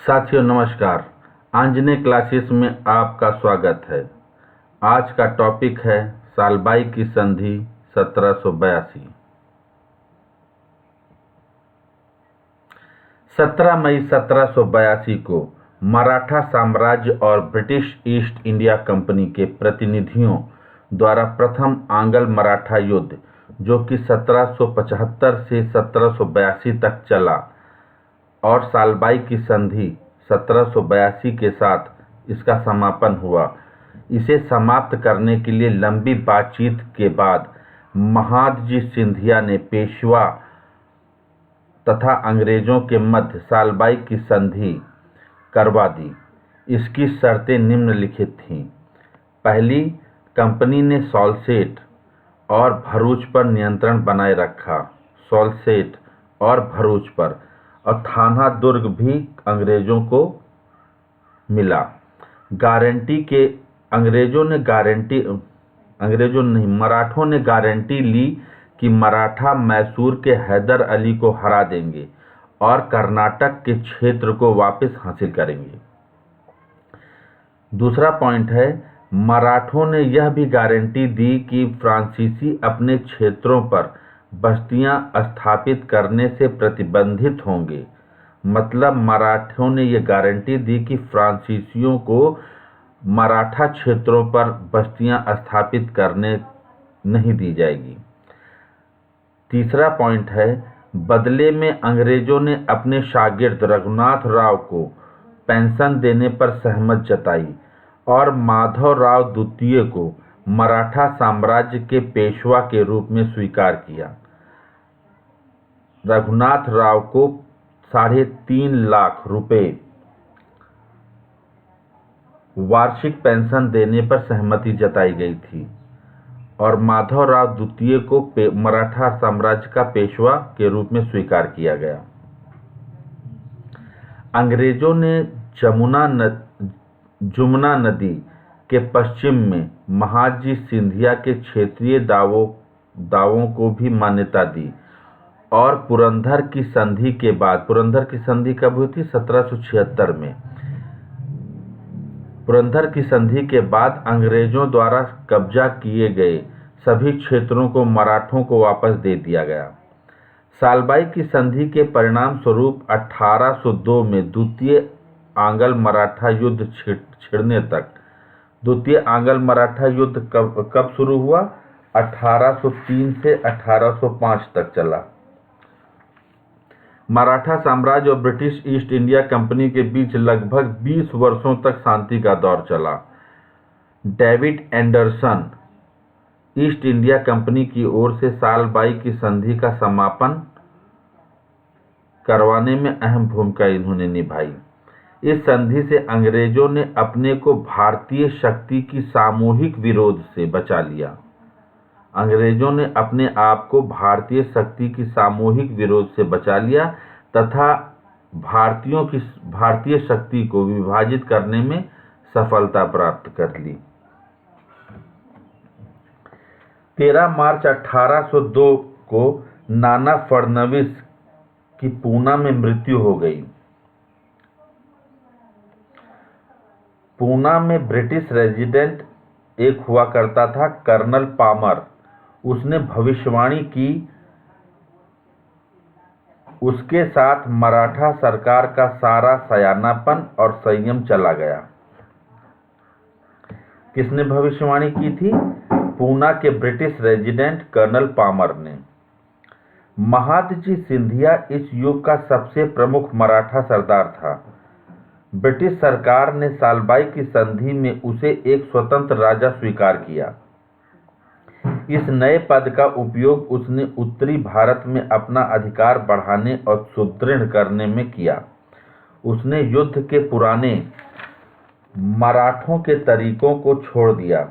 साथियों नमस्कार। आंजनेय क्लासेस में आपका स्वागत है। आज का टॉपिक है सालबाई की संधि 1782। 17 मई 1782 को मराठा साम्राज्य और ब्रिटिश ईस्ट इंडिया कंपनी के प्रतिनिधियों द्वारा प्रथम आंग्ल मराठा युद्ध, जो कि 1775 से 1782 तक चला, और सालबाई की संधि 1782 के साथ इसका समापन हुआ। इसे समाप्त करने के लिए लंबी बातचीत के बाद महादजी सिंधिया ने पेशवा तथा अंग्रेजों के मध्य सालबाई की संधि करवा दी। इसकी शर्तें निम्नलिखित थीं। पहली, कंपनी ने सॉल्सेट और भरूच पर नियंत्रण बनाए रखा। सॉल्सेट और भरूच पर, और थाना दुर्ग भी अंग्रेजों को मिला। मराठों ने गारंटी ली कि मराठा मैसूर के हैदर अली को हरा देंगे और कर्नाटक के क्षेत्र को वापस हासिल करेंगे। दूसरा पॉइंट है, मराठों ने यह भी गारंटी दी कि फ्रांसीसी अपने क्षेत्रों पर बस्तियां स्थापित करने से प्रतिबंधित होंगे। मतलब मराठों ने यह गारंटी दी कि फ्रांसीसियों को मराठा क्षेत्रों पर बस्तियां स्थापित करने नहीं दी जाएगी। तीसरा पॉइंट है, बदले में अंग्रेजों ने अपने शागिर्द रघुनाथ राव को पेंशन देने पर सहमत जताई और माधवराव द्वितीय को मराठा साम्राज्य के पेशवा के रूप में स्वीकार किया। रघुनाथ राव को 3.5 लाख रुपए वार्षिक पेंशन देने पर सहमति जताई गई थी और माधवराव द्वितीय को मराठा साम्राज्य का पेशवा के रूप में स्वीकार किया गया। अंग्रेजों ने जमुना नदी के पश्चिम में महादजी सिंधिया के क्षेत्रीय दावों को भी मान्यता दी और पुरंदर की संधि के बाद, पुरंदर की संधि कब हुई थी? 1776 में। पुरंदर की संधि के बाद अंग्रेजों द्वारा कब्जा किए गए सभी क्षेत्रों को मराठों को वापस दे दिया गया। सालबाई की संधि के परिणाम स्वरूप 1802 में द्वितीय आंग्ल मराठा युद्ध छिड़ने तक, द्वितीय आंग्ल मराठा युद्ध कब शुरू हुआ? 1803 से 1805 तक चला। मराठा साम्राज्य और ब्रिटिश ईस्ट इंडिया कंपनी के बीच लगभग 20 वर्षों तक शांति का दौर चला। David Anderson east India company की ओर से सालबाई की संधि का समापन करवाने में अहम भूमिका इन्होंने निभाई। इस संधि से अंग्रेजों ने अपने को भारतीय शक्ति की सामूहिक विरोध से बचा लिया। अंग्रेजों ने अपने आप को भारतीय शक्ति की सामूहिक विरोध से बचा लिया तथा भारतीय शक्ति को विभाजित करने में सफलता प्राप्त कर ली। 13 मार्च 1802 को नाना फडणवीस की पूना में मृत्यु हो गई। पूना में ब्रिटिश रेजिडेंट एक हुआ करता था, कर्नल पामर। उसने भविष्यवाणी की। उसके साथ मराठा सरकार का सारा सयानापन और संयम चला गया। किसने भविष्यवाणी की थी? पूना के ब्रिटिश रेजिडेंट कर्नल पामर ने। महादजी सिंधिया इस युग का सबसे प्रमुख मराठा सरदार था। ब्रिटिश सरकार ने सालबाई की संधि में उसे एक स्वतंत्र राजा स्वीकार किया। इस नए पद का उपयोग उसने उत्तरी भारत में अपना अधिकार बढ़ाने और सुदृढ़ करने में किया। उसने युद्ध के पुराने मराठों के तरीकों को छोड़ दिया।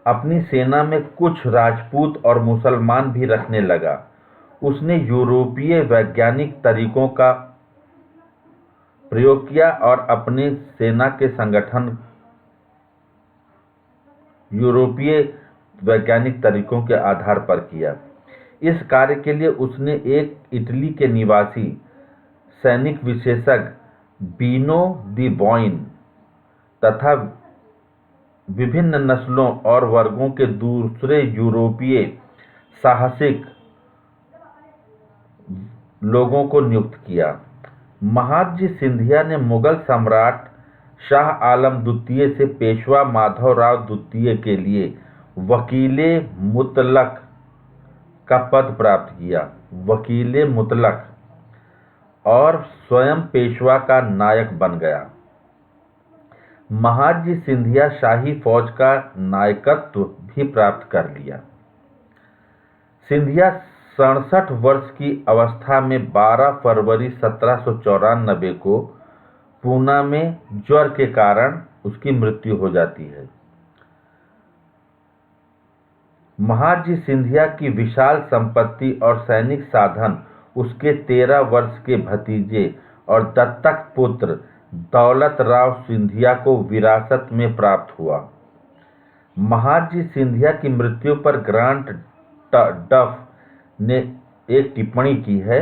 अपनी सेना में कुछ राजपूत और मुसलमान भी रखने लगा। उसने यूरोपीय वैज्ञानिक तरीकों का प्रयोग किया और अपने सेना के संगठन यूरोपीय वैज्ञानिक तरीकों के आधार पर किया। इस कार्य के लिए उसने एक इटली के निवासी सैनिक विशेषज्ञ बीनो दी बॉइन तथा विभिन्न नस्लों और वर्गों के दूसरे यूरोपीय साहसिक लोगों को नियुक्त किया। महादजी सिंधिया ने मुगल सम्राट शाह आलम द्वितीय से पेशवा माधवराव द्वितीय के लिए वकीले मुतलक का पद प्राप्त किया। वकीले मुतलक और स्वयं पेशवा का नायक बन गया। महादजी सिंधिया शाही फौज का नायकत्व भी प्राप्त कर लिया। सिंधिया 67 वर्ष की अवस्था में 12 फरवरी 1794 को पूना में ज्वर के कारण उसकी मृत्यु हो जाती है। महादजी सिंधिया की विशाल संपत्ति और सैनिक साधन उसके 13 वर्ष के भतीजे और दत्तक पुत्र दौलत राव सिंधिया को विरासत में प्राप्त हुआ। महादजी सिंधिया की मृत्यु पर ग्रांट डफ ने एक टिप्पणी की है।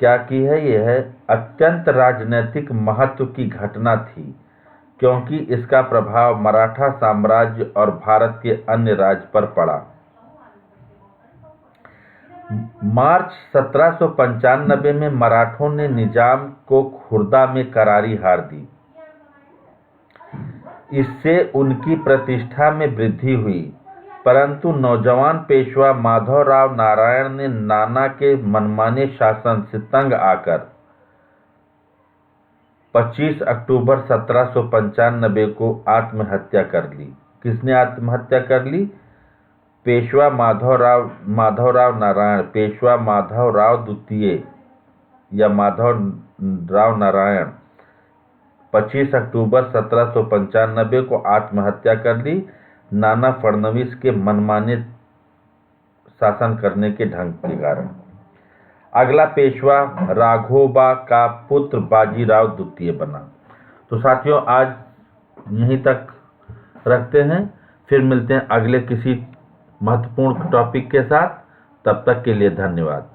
क्या की है? यह अत्यंत राजनीतिक महत्व की घटना थी क्योंकि इसका प्रभाव मराठा साम्राज्य और भारत के अन्य राज्य पर पड़ा। मार्च 1795 में मराठों ने निजाम को खुर्दा में करारी हार दी। इससे उनकी प्रतिष्ठा में वृद्धि हुई, परंतु नौजवान पेशवा माधवराव नारायण ने नाना के मनमाने शासन से तंग आकर 25 अक्टूबर 1795 को आत्महत्या कर ली। किसने आत्महत्या कर ली? पेशवा माधवराव नारायण, पेशवा माधवराव द्वितीय या माधवराव नारायण 25 अक्टूबर 1795 को आत्महत्या कर ली, नाना फडणवीस के मनमाने शासन करने के ढंग के कारण। अगला पेशवा राघोबा का पुत्र बाजीराव द्वितीय बना। तो साथियों, आज यहीं तक रखते हैं, फिर मिलते हैं अगले किसी महत्वपूर्ण टॉपिक के साथ। तब तक के लिए धन्यवाद।